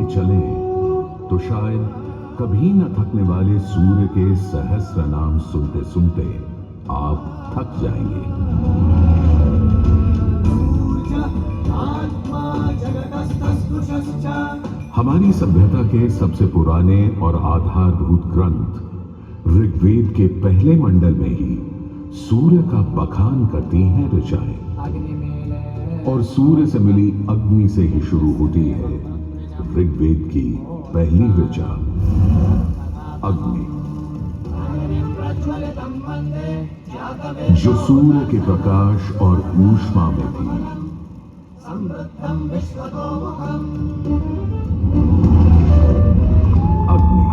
चलें तो शायद कभी न थकने वाले सूर्य के सहस्र नाम सुनते सुनते आप थक जाएंगे। हमारी सभ्यता के सबसे पुराने और आधारभूत ग्रंथ ऋग्वेद के पहले मंडल में ही सूर्य का बखान करती हैं ऋचाएं, और सूर्य से मिली अग्नि से ही शुरू होती है ऋग्वेद की पहली ऋचा अग्नि, जो सूर्य के प्रकाश और ऊष्मा में थी। अग्नि,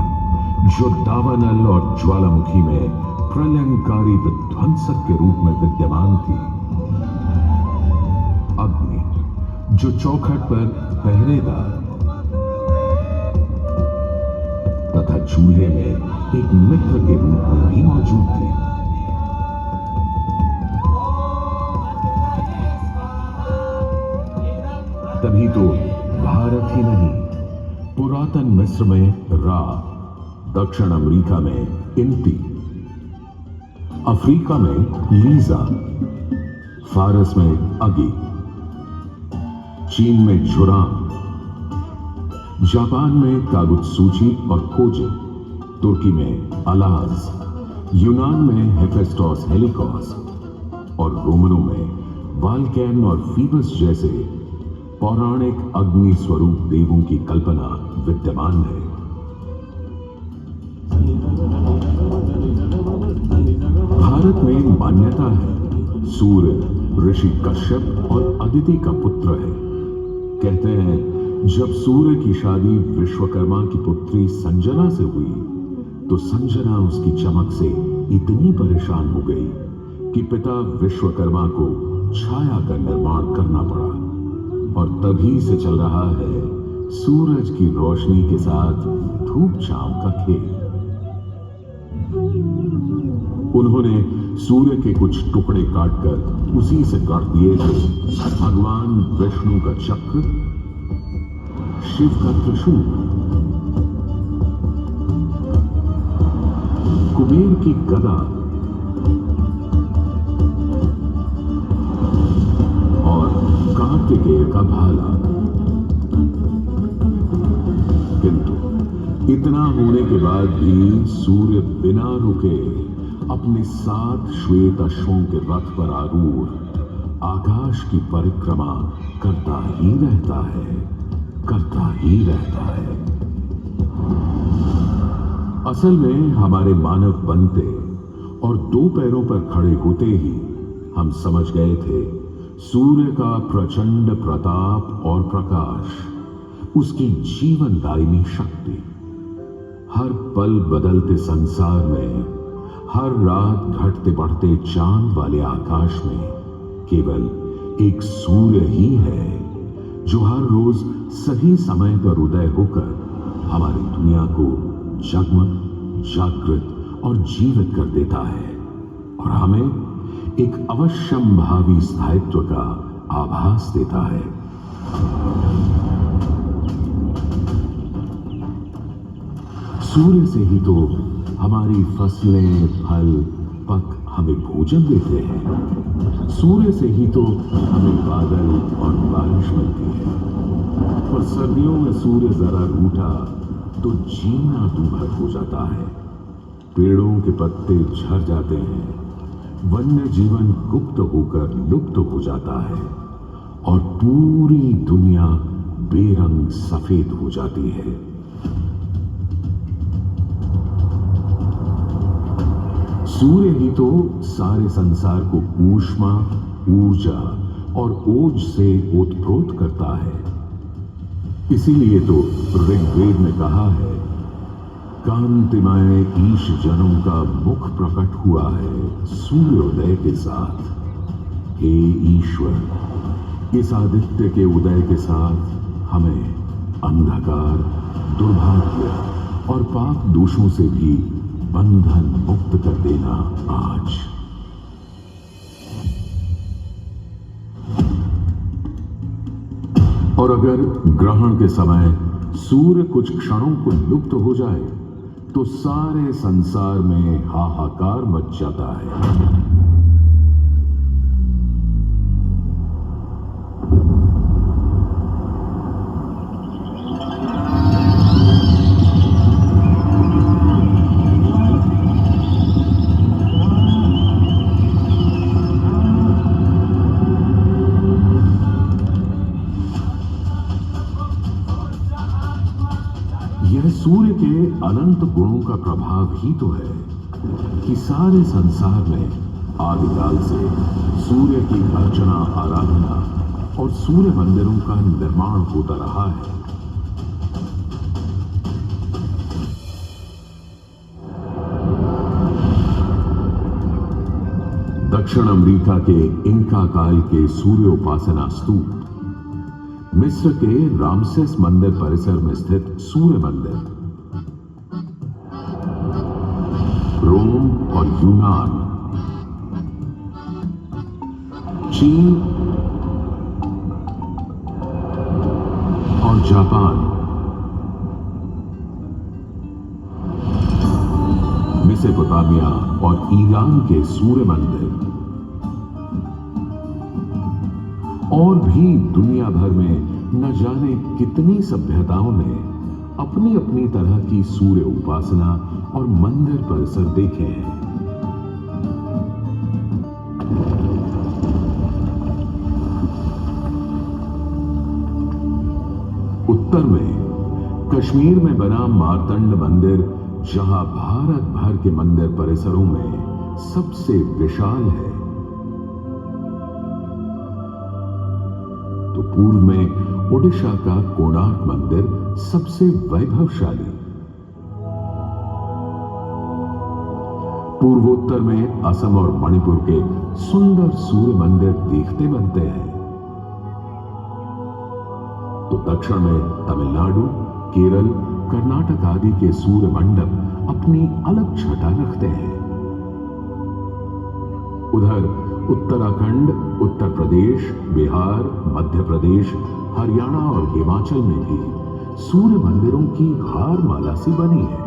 जो दावानल और ज्वालामुखी में प्रलयंकारी विध्वंसक के रूप में विद्यमान थी। अग्नि, जो चौखट पर पहरेदार तथा चूल्हे में एक मित्र के रूप में भी मौजूद थी। तभी तो भारत ही नहीं, पुरातन मिस्र में रा, दक्षिण अमेरिका में इंती, अफ्रीका में लीजा, फारस में अगी, चीन में झुराम, जापान में कागुत्सूची और खोजे, तुर्की में अलाज, यूनान में हेफेस्टोस हेलिकोस और रोमनों में वाल्कैन और फीबस जैसे पौराणिक अग्नि स्वरूप देवों की कल्पना विद्यमान है। भारत में मान्यता है सूर्य ऋषि कश्यप और अदिति का पुत्र है। कहते हैं जब सूर्य की शादी विश्वकर्मा की पुत्री संजना से हुई तो संजना उसकी चमक से इतनी परेशान हो गई कि पिता विश्वकर्मा को छाया का निर्माण करना पड़ा, और तभी से चल रहा है सूरज की रोशनी के साथ धूप छांव का खेल। उन्होंने सूर्य के कुछ टुकड़े काटकर उसी से गढ़ दिए थे भगवान विष्णु का चक्र, शिव का त्रिशूल, कुबेर की गदा और कार्तिकेय का भाला। किंतु इतना होने के बाद भी सूर्य बिना रुके अपने 7 श्वेत अश्वों के रथ पर आरूढ़ आकाश की परिक्रमा करता ही रहता है, करता ही रहता है। असल में हमारे मानव बनते और 2 पैरों पर खड़े होते ही हम समझ गए थे सूर्य का प्रचंड प्रताप और प्रकाश, उसकी जीवनदायिनी शक्ति हर पल बदलते संसार में, हर रात घटते बढ़ते चांद वाले आकाश में केवल एक सूर्य ही है जो हर रोज सही समय पर उदय होकर हमारी दुनिया को जगमग, जागृत और जीवित कर देता है और हमें एक अवश्यंभावी स्थायित्व का आभास देता है। सूर्य से ही तो हमारी फसलें, फल, पक हमें भोजन देते हैं। सूर्य से ही तो हमें बादल और बारिश मिलती है। और सर्दियों में सूर्य जरा रूठा तो जीना दूभर हो जाता है, पेड़ों के पत्ते झड़ जाते हैं, वन्य जीवन गुप्त होकर लुप्त हो जाता है और पूरी दुनिया बेरंग सफेद हो जाती है। सूर्य ही तो सारे संसार को ऊष्मा, ऊर्जा और ओज से ओतप्रोत करता है। इसीलिए तो ऋग्वेद में कहा है, कांतिमय ईश जनों का मुख प्रकट हुआ है सूर्योदय के साथ। हे ईश्वर, इस आदित्य के उदय के साथ हमें अंधकार, दुर्भाग्य और पाप दोषों से भी बंधन मुक्त कर देना आज। और अगर ग्रहण के समय सूर्य कुछ क्षणों को लुप्त हो जाए तो सारे संसार में हाहाकार मच जाता है। यह सूर्य के अनंत गुणों का प्रभाव ही तो है कि सारे संसार में आदिकाल से सूर्य की अर्चना, आराधना और सूर्य मंदिरों का निर्माण होता रहा है। दक्षिण अमेरिका के इंका काल के सूर्य उपासना स्तूप, मिस्र के रामसेस मंदिर परिसर में स्थित सूर्य मंदिर, रोम और यूनान, चीन और जापान, मेसोपोटामिया और ईरान के सूर्य मंदिर और भी दुनिया भर में न जाने कितनी सभ्यताओं ने अपनी अपनी तरह की सूर्य उपासना और मंदिर परिसर देखे हैं। उत्तर में कश्मीर में बना मार्तंड मंदिर, जहां भारत भर के मंदिर परिसरों में सबसे विशाल है, तो पूर्व में ओडिशा का कोणार्क मंदिर सबसे वैभवशाली, पूर्वोत्तर में असम और मणिपुर के सुंदर सूर्य मंदिर देखते बनते हैं, तो दक्षिण में तमिलनाडु, केरल, कर्नाटक आदि के सूर्य मंडप अपनी अलग छटा रखते हैं। उधर उत्तराखंड, उत्तर प्रदेश, बिहार, मध्य प्रदेश, हरियाणा और हिमाचल में भी सूर्य मंदिरों की हार माला सी बनी है।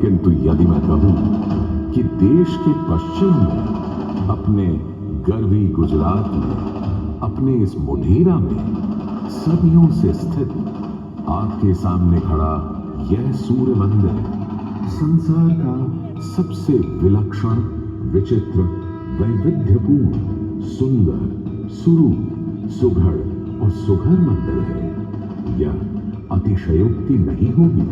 किंतु यदि मैं कहूं कि देश के पश्चिम में, अपने गर्वी गुजरात में, अपने इस मोढेरा में सदियों से स्थित आपके सामने खड़ा यह सूर्य मंदिर संसार का सबसे विलक्षण, विचित्र, वैविध्यपूर्ण, सुंदर, सुरूप, सुघड़ और सुघर मंदिर है, यह अतिशयोक्ति नहीं होगी।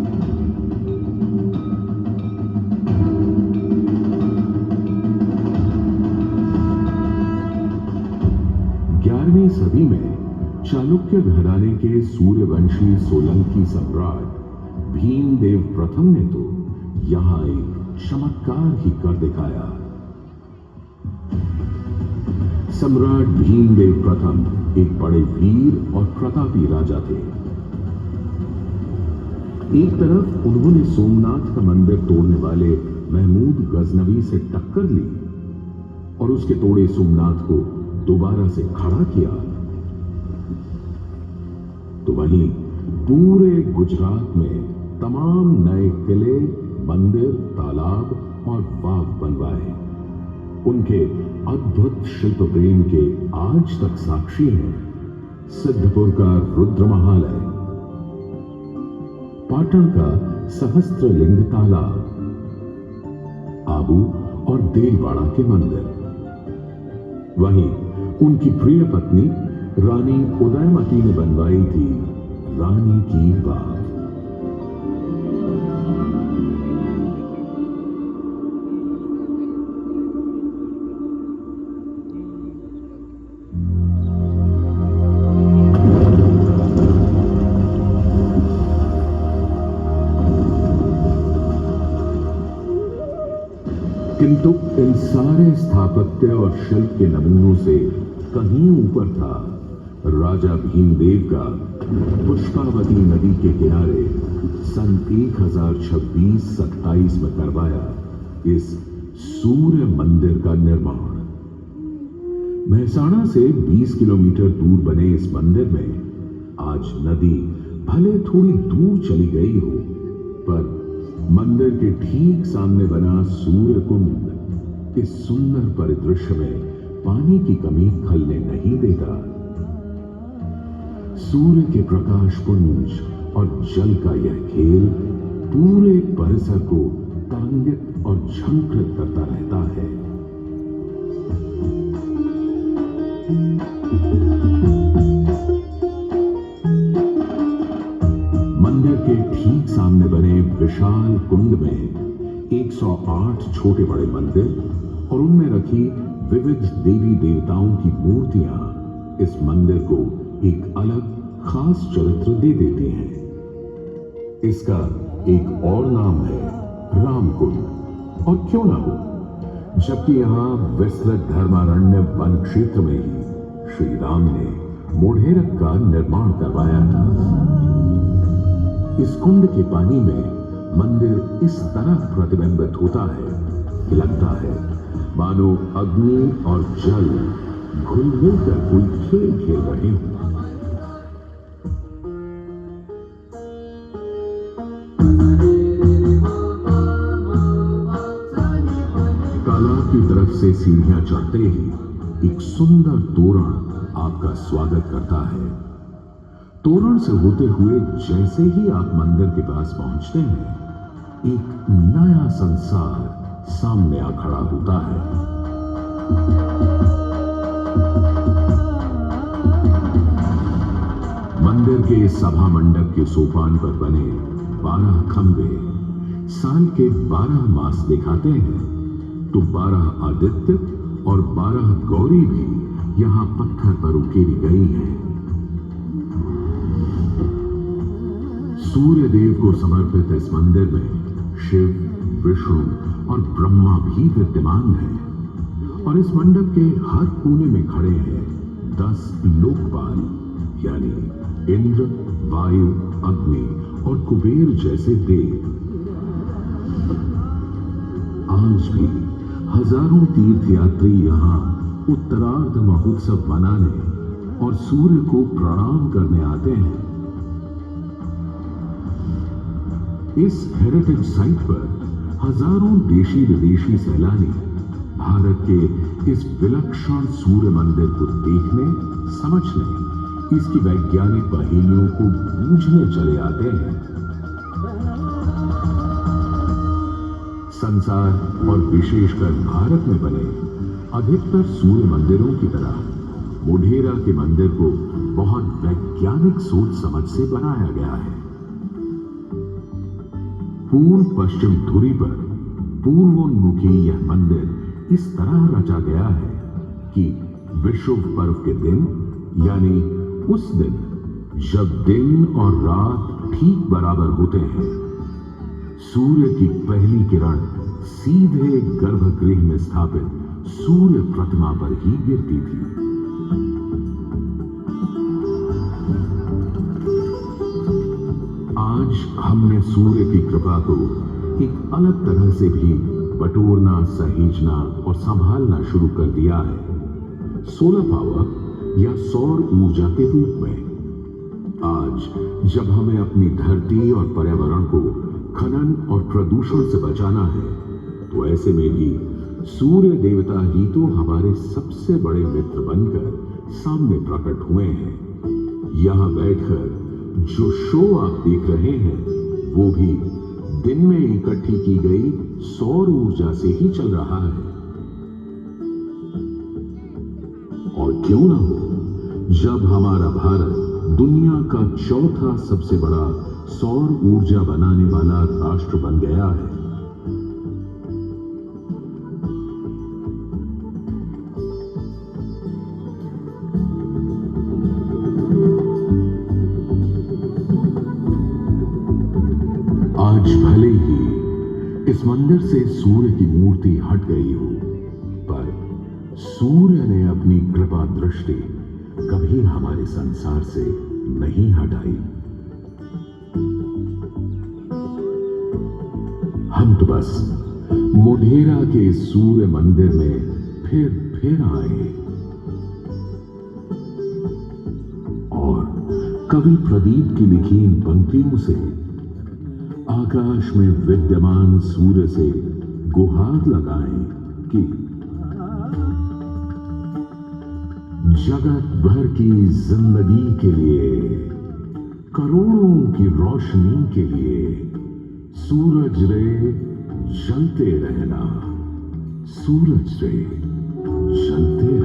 11वीं सदी में चालुक्य घराने के सूर्यवंशी सोलंकी सम्राट भीमदेव प्रथम ने तो यहां एक चमत्कार ही कर दिखाया। सम्राट भीमदेव प्रथम एक बड़े वीर और प्रतापी राजा थे। एक तरफ उन्होंने सोमनाथ का मंदिर तोड़ने वाले महमूद गजनवी से टक्कर ली और उसके तोड़े सोमनाथ को दोबारा से खड़ा किया, तो वहीं पूरे गुजरात में तमाम नए किले, मंदिर, तालाब और बाग बनवाए। उनके अद्भुत शिल्प प्रेम के आज तक साक्षी हैं सिद्धपुर का रुद्र महालय, पाटन का सहस्त्रलिंग तालाब, आबू और देलवाड़ा के मंदिर। वहीं उनकी प्रिय पत्नी रानी उदयमती ने बनवाई थी रानी की बाग। किंतु इन सारे स्थापत्य और शिल्प के नमूनों से कहीं ऊपर था राजा भीमदेव का पुष्पावती नदी के किनारे सन 1026-27 में करवाया इस सूर्य मंदिर का निर्माण। महसाणा से 20 किलोमीटर दूर बने इस मंदिर में आज नदी भले थोड़ी दूर चली गई हो, पर मंदिर के ठीक सामने बना सूर्य कुंड इस सुंदर परिदृश्य में पानी की कमी खलने नहीं देता। सूर्य के प्रकाश पुंज और जल का यह खेल पूरे परिसर को तरंगित और झंकृत करता रहता है। मंदिर के ठीक सामने बने विशाल कुंड में 108 छोटे बड़े मंदिर और उनमें रखी विविध देवी देवताओं की मूर्तियां इस मंदिर को एक अलग खास चरित्र दे देती हैं। इसका एक और नाम है रामकुंड, और क्यों ना हो, जबकि यहां विस्तृत धर्मारण्य वन क्षेत्र में ही श्री राम ने मोढेरक का निर्माण करवाया था। इस कुंड के पानी में मंदिर इस तरह प्रतिबिंबित होता है कि लगता है मानो अग्नि और जल घुल मिलकर कोई खेल खेल रहे हों। तालाब की तरफ से सीढ़ियां चढ़ते ही एक सुंदर तोरण आपका स्वागत करता है। तोरण से होते हुए जैसे ही आप मंदिर के पास पहुंचते हैं, एक नया संसार सामने आ खड़ा होता है। मंदिर के सभा मंडप के सोपान पर बने 12 खंबे साल के 12 मास दिखाते हैं, तो 12 आदित्य और 12 गौरी भी यहां पत्थर पर उकेरी गई हैं। सूर्य देव को समर्पित इस मंदिर में शिव, विष्णु और ब्रह्मा भी विद्यमान हैं, और इस मंडप के हर कोने में खड़े हैं 10 लोकपाल, यानी इंद्र, वायु, अग्नि और कुबेर जैसे देव। आज भी हजारों तीर्थयात्री यहां उत्तरार्ध महोत्सव मनाने और सूर्य को प्रणाम करने आते हैं। इस हेरिटेज साइट पर हजारों देशी विदेशी सैलानी भारत के इस विलक्षण सूर्य मंदिर को देखने, समझने, इसकी वैज्ञानिक पहेलियों को बूझने चले आते हैं। संसार और विशेषकर भारत में बने अधिकतर सूर्य मंदिरों की तरह मोढेरा के मंदिर को बहुत वैज्ञानिक सोच समझ से बनाया गया है। पूर्व पश्चिम धुरी पर पूर्वोन्मुखी यह मंदिर इस तरह रचा गया है कि विषुव पर्व के दिन, यानी उस दिन जब दिन और रात ठीक बराबर होते हैं, सूर्य की पहली किरण सीधे गर्भगृह में स्थापित सूर्य प्रतिमा पर ही गिरती थी। आज हमने सूर्य की कृपा को एक अलग तरह से भी बटोरना, सहेजना और संभालना शुरू कर दिया है, सोलर पावर या सौर ऊर्जा के रूप में। आज जब हमें अपनी धरती और पर्यावरण को खनन और प्रदूषण से बचाना है, तो ऐसे में भी सूर्य देवता ही तो हमारे सबसे बड़े मित्र बनकर सामने प्रकट हुए हैं। यहां बैठकर जो शो आप देख रहे हैं, वो भी दिन में इकट्ठी की गई सौर ऊर्जा से ही चल रहा है। और क्यों ना हो, जब हमारा भारत दुनिया का चौथा सबसे बड़ा सौर ऊर्जा बनाने वाला राष्ट्र बन गया है। आज भले ही इस मंदिर से सूर्य की मूर्ति हट गई हो, पर सूर्य ने अपनी कृपा दृष्टि कभी हमारे संसार से नहीं हटाई। हम तो बस मोढेरा के सूर्य मंदिर में फिर आए। कवि प्रदीप की लिखी इन पंक्तियों से आकाश में विद्यमान सूर्य से गुहार लगाएं कि जगत भर की जिंदगी के लिए, करोड़ों की रोशनी के लिए सूरज रे जलते रहना, सूरज रे जलते